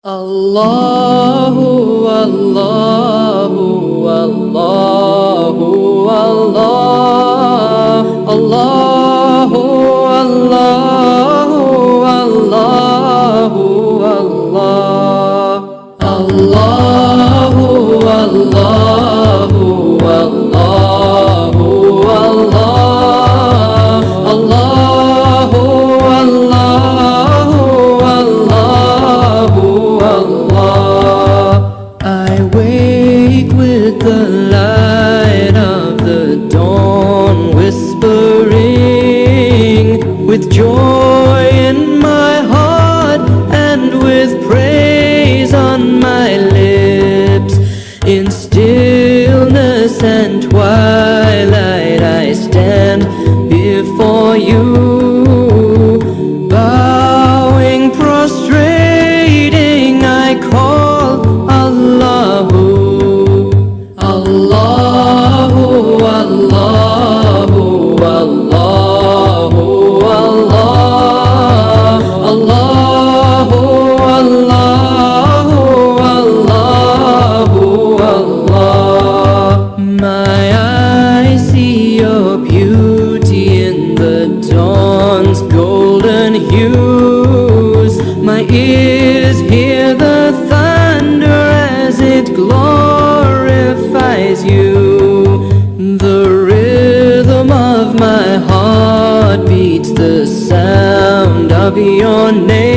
Allahu, Allahu, Allahu, Allah, Allahu, Allahu, Allahu, Allah, Allahu, Allahu, Allahu, Allah, Allahu, Allahu, Allahu, Allah. I wake with the light of the dawn whispering, with joy in my heart and with praise on my lips. In stillness and twilight I stand before you, bowing, prostrating, I call Allahu, Allahu, Allahu, Allahu, Allah, Allahu, Allahu, Allahu, Allah. My eyes see your beauty in the dawn's golden hues. My ears hear the thunder as it glorifies you. The rhythm of my heart beats the sound of your name.